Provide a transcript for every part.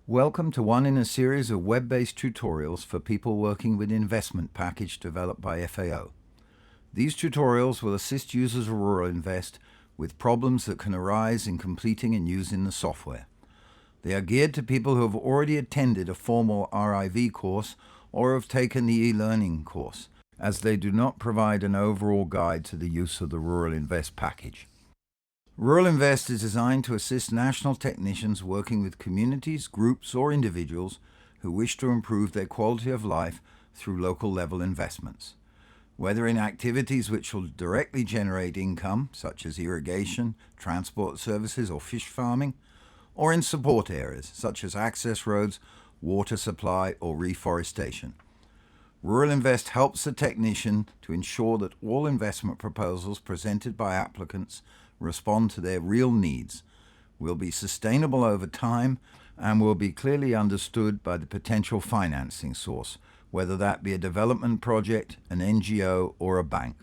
Welcome to one in a series of web-based tutorials for people working with investment package developed by FAO. These tutorials will assist users of RuralInvest with problems that can arise in completing and using the software. They are geared to people who have already attended a formal RIV course or have taken the e-learning course, as they do not provide an overall guide to the use of the RuralInvest package. RuralInvest is designed to assist national technicians working with communities, groups, or individuals who wish to improve their quality of life through local-level investments, whether in activities which will directly generate income, such as irrigation, transport services, or fish farming, or in support areas, such as access roads, water supply, or reforestation. RuralInvest helps the technician to ensure that all investment proposals presented by applicants respond to their real needs, will be sustainable over time, and will be clearly understood by the potential financing source, whether that be a development project, an NGO, or a bank.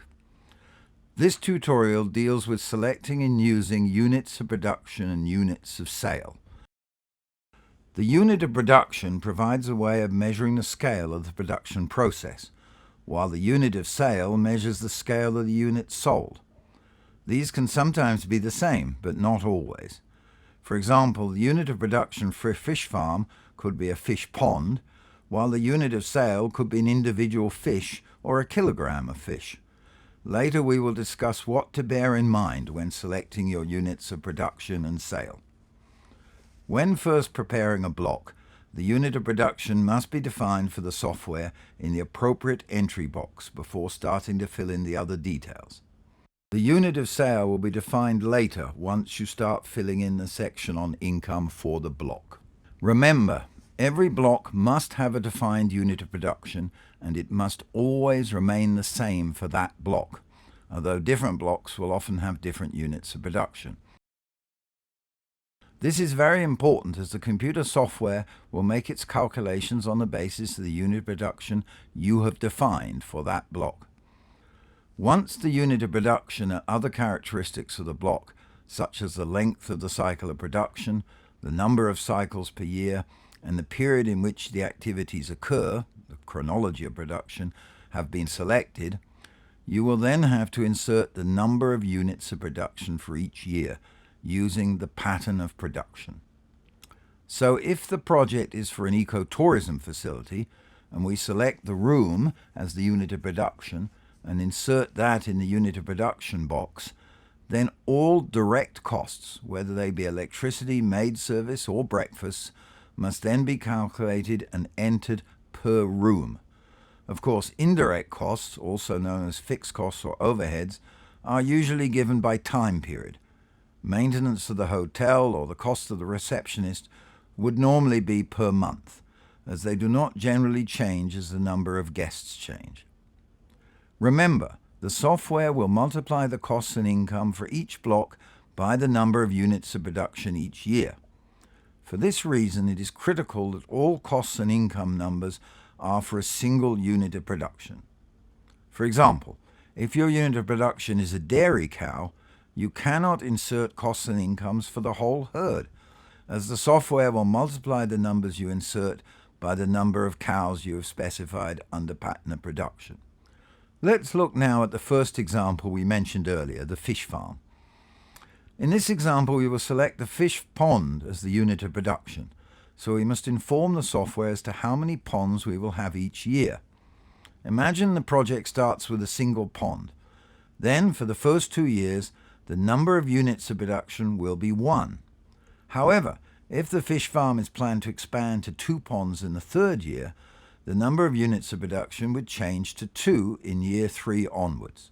This tutorial deals with selecting and using units of production and units of sale. The unit of production provides a way of measuring the scale of the production process, while the unit of sale measures the scale of the units sold. These can sometimes be the same, but not always. For example, the unit of production for a fish farm could be a fish pond, while the unit of sale could be an individual fish or a kilogram of fish. Later we will discuss what to bear in mind when selecting your units of production and sale. When first preparing a block, the unit of production must be defined for the software in the appropriate entry box before starting to fill in the other details. The unit of sale will be defined later once you start filling in the section on income for the block. Remember, every block must have a defined unit of production, and it must always remain the same for that block, although different blocks will often have different units of production. This is very important as the computer software will make its calculations on the basis of the unit of production you have defined for that block. Once the unit of production and other characteristics of the block, such as the length of the cycle of production, the number of cycles per year, and the period in which the activities occur, the chronology of production, have been selected, you will then have to insert the number of units of production for each year using the pattern of production. So if the project is for an ecotourism facility, and we select the room as the unit of production, and insert that in the unit of production box, then all direct costs, whether they be electricity, maid service, or breakfast, must then be calculated and entered per room. Of course, indirect costs, also known as fixed costs or overheads, are usually given by time period. Maintenance of the hotel or the cost of the receptionist would normally be per month, as they do not generally change as the number of guests change. Remember, the software will multiply the costs and income for each block by the number of units of production each year. For this reason, it is critical that all costs and income numbers are for a single unit of production. For example, if your unit of production is a dairy cow, you cannot insert costs and incomes for the whole herd, as the software will multiply the numbers you insert by the number of cows you have specified under pattern of production. Let's look now at the first example we mentioned earlier, the fish farm. In this example, we will select the fish pond as the unit of production, so we must inform the software as to how many ponds we will have each year. Imagine the project starts with a single pond. Then, for the first 2 years, the number of units of production will be 1. However, if the fish farm is planned to expand to 2 ponds in the 3rd year, the number of units of production would change to 2 in year 3 onwards.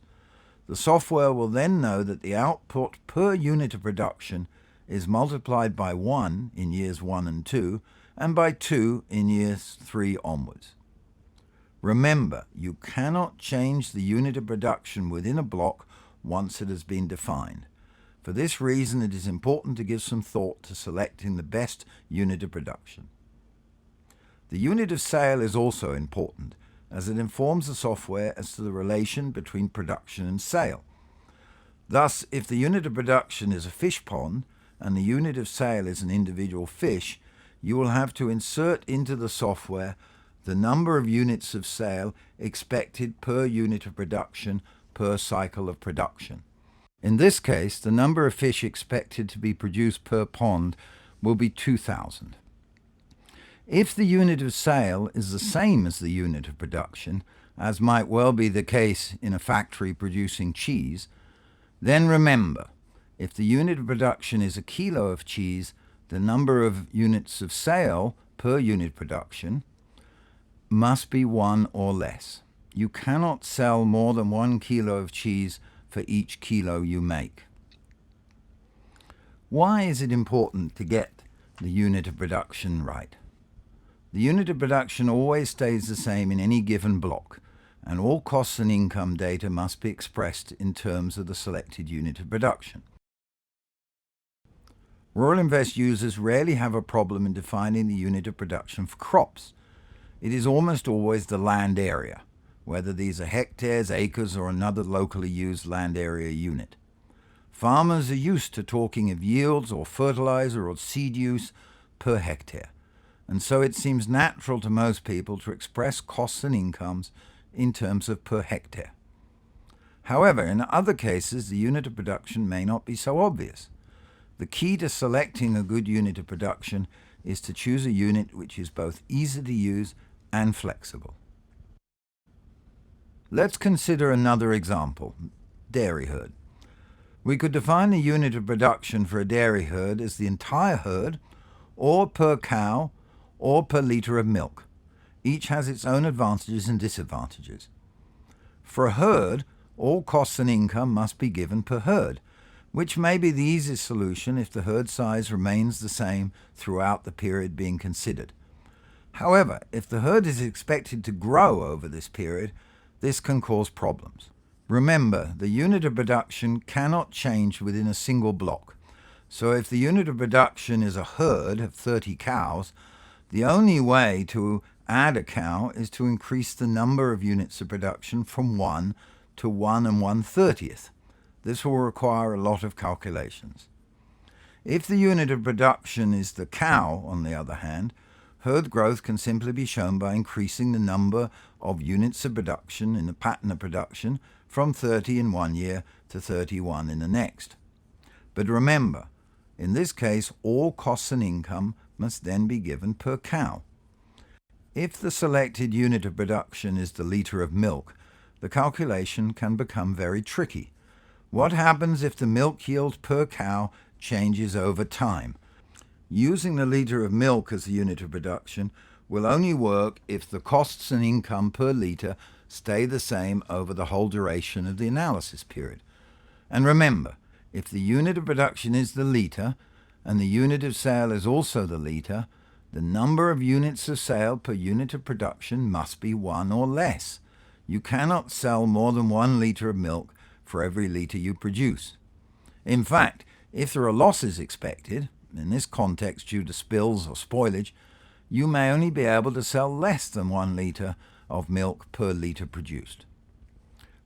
The software will then know that the output per unit of production is multiplied by 1 in years 1 and 2, and by 2 in years 3 onwards. Remember, you cannot change the unit of production within a block once it has been defined. For this reason, it is important to give some thought to selecting the best unit of production. The unit of sale is also important, as it informs the software as to the relation between production and sale. Thus, if the unit of production is a fish pond and the unit of sale is an individual fish, you will have to insert into the software the number of units of sale expected per unit of production per cycle of production. In this case, the number of fish expected to be produced per pond will be 2,000. If the unit of sale is the same as the unit of production, as might well be the case in a factory producing cheese, then remember, if the unit of production is a kilo of cheese, the number of units of sale per unit production must be 1 or less. You cannot sell more than 1 kilo of cheese for each kilo you make. Why is it important to get the unit of production right? The unit of production always stays the same in any given block, and all costs and income data must be expressed in terms of the selected unit of production. RuralInvest users rarely have a problem in defining the unit of production for crops. It is almost always the land area, whether these are hectares, acres, or another locally used land area unit. Farmers are used to talking of yields or fertilizer or seed use per hectare, and so it seems natural to most people to express costs and incomes in terms of per hectare. However, in other cases, the unit of production may not be so obvious. The key to selecting a good unit of production is to choose a unit which is both easy to use and flexible. Let's consider another example, dairy herd. We could define the unit of production for a dairy herd as the entire herd, or per cow, or per litre of milk. Each has its own advantages and disadvantages. For a herd, all costs and income must be given per herd, which may be the easiest solution if the herd size remains the same throughout the period being considered. However, if the herd is expected to grow over this period, this can cause problems. Remember, the unit of production cannot change within a single block. So if the unit of production is a herd of 30 cows, the only way to add a cow is to increase the number of units of production from 1 to 1 1/30. This will require a lot of calculations. If the unit of production is the cow, on the other hand, herd growth can simply be shown by increasing the number of units of production in the pattern of production from 30 in one year to 31 in the next. But remember, in this case, all costs and income must then be given per cow. If the selected unit of production is the litre of milk, the calculation can become very tricky. What happens if the milk yield per cow changes over time? Using the litre of milk as the unit of production will only work if the costs and income per litre stay the same over the whole duration of the analysis period. And remember, if the unit of production is the litre, and the unit of sale is also the litre, the number of units of sale per unit of production must be 1 or less. You cannot sell more than 1 litre of milk for every litre you produce. In fact, if there are losses expected, in this context due to spills or spoilage, you may only be able to sell less than 1 litre of milk per litre produced.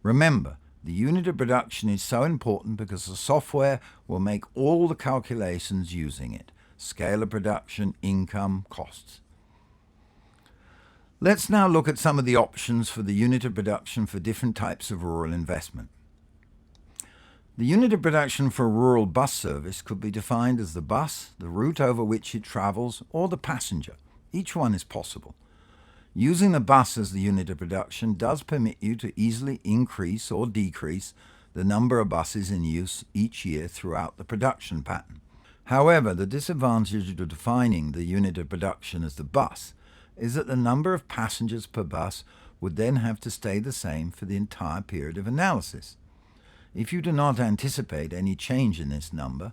Remember, the unit of production is so important because the software will make all the calculations using it: scale of production, income, costs. Let's now look at some of the options for the unit of production for different types of rural investment. The unit of production for a rural bus service could be defined as the bus, the route over which it travels, or the passenger. Each one is possible. Using the bus as the unit of production does permit you to easily increase or decrease the number of buses in use each year throughout the production pattern. However, the disadvantage of defining the unit of production as the bus is that the number of passengers per bus would then have to stay the same for the entire period of analysis. If you do not anticipate any change in this number,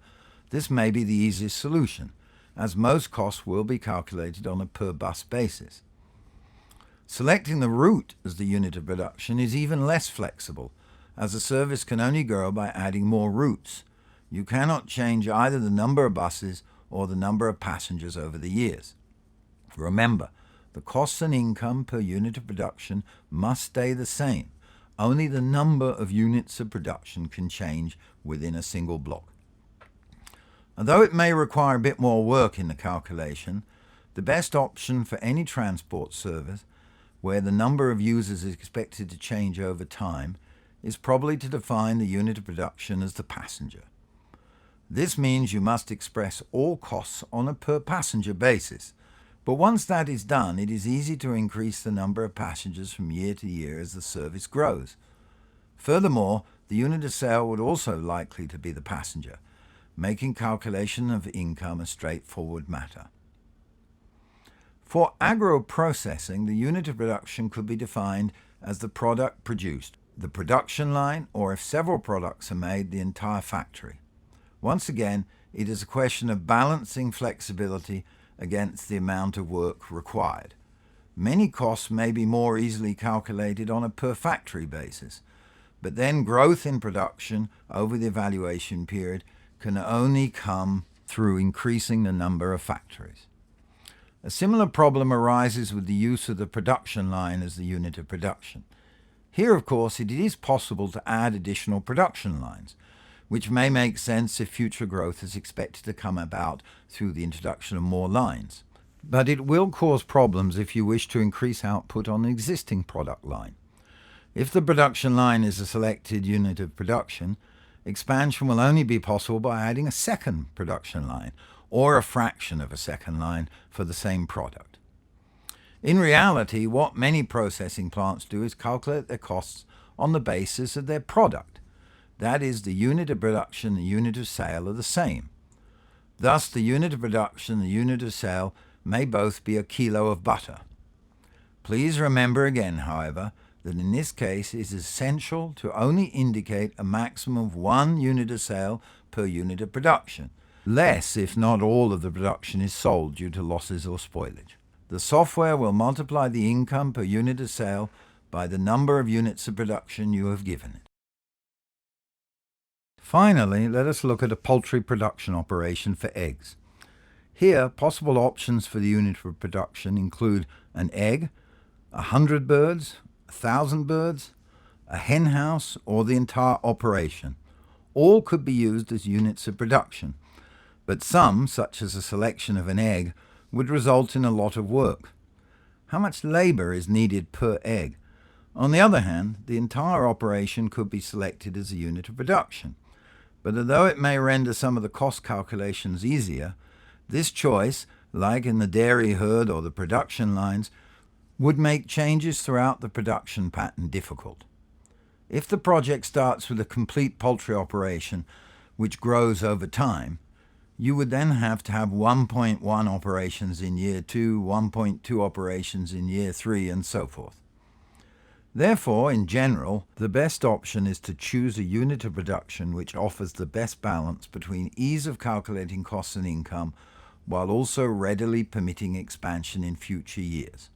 this may be the easiest solution, as most costs will be calculated on a per-bus basis. Selecting the route as the unit of production is even less flexible, as the service can only grow by adding more routes. You cannot change either the number of buses or the number of passengers over the years. Remember, the costs and income per unit of production must stay the same. Only the number of units of production can change within a single block. Although it may require a bit more work in the calculation, The best option for any transport service, where the number of users is expected to change over time, is probably to define the unit of production as the passenger. This means you must express all costs on a per-passenger basis. But once that is done, it is easy to increase the number of passengers from year to year as the service grows. Furthermore, the unit of sale would also likely to be the passenger, making calculation of income a straightforward matter. For agro-processing, the unit of production could be defined as the product produced, the production line, or if several products are made, the entire factory. Once again, it is a question of balancing flexibility against the amount of work required. Many costs may be more easily calculated on a per-factory basis, but then growth in production over the evaluation period can only come through increasing the number of factories. A similar problem arises with the use of the production line as the unit of production. Here, of course, it is possible to add additional production lines, which may make sense if future growth is expected to come about through the introduction of more lines. But it will cause problems if you wish to increase output on an existing product line. If the production line is a selected unit of production, expansion will only be possible by adding a second production line, or a fraction of a second line for the same product. In reality, what many processing plants do is calculate their costs on the basis of their product. That is, the unit of production and the unit of sale are the same. Thus, the unit of production and the unit of sale may both be a kilo of butter. Please remember again, however, that in this case it is essential to only indicate a maximum of 1 unit of sale per unit of production, less if not all of the production is sold due to losses or spoilage. The software will multiply the income per unit of sale by the number of units of production you have given it. Finally, let us look at a poultry production operation for eggs. Here, possible options for the unit of production include an egg, 100 birds, 1,000 birds, a hen house, or the entire operation. All could be used as units of production, but some, such as a selection of an egg, would result in a lot of work. How much labor is needed per egg? On the other hand, the entire operation could be selected as a unit of production. But although it may render some of the cost calculations easier, this choice, like in the dairy herd or the production lines, would make changes throughout the production pattern difficult. If the project starts with a complete poultry operation, which grows over time, you would then have to have 1.1 operations in year 2, 1.2 operations in year 3, and so forth. Therefore, in general, the best option is to choose a unit of production which offers the best balance between ease of calculating costs and income, while also readily permitting expansion in future years.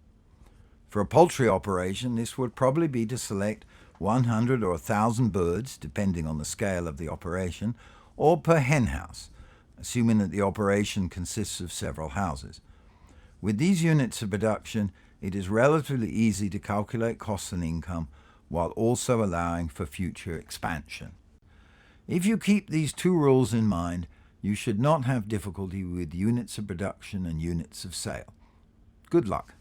For a poultry operation, this would probably be to select 100 or 1,000 birds, depending on the scale of the operation, or per hen house, assuming that the operation consists of several houses. With these units of production, it is relatively easy to calculate costs and income while also allowing for future expansion. If you keep these two rules in mind, you should not have difficulty with units of production and units of sale. Good luck.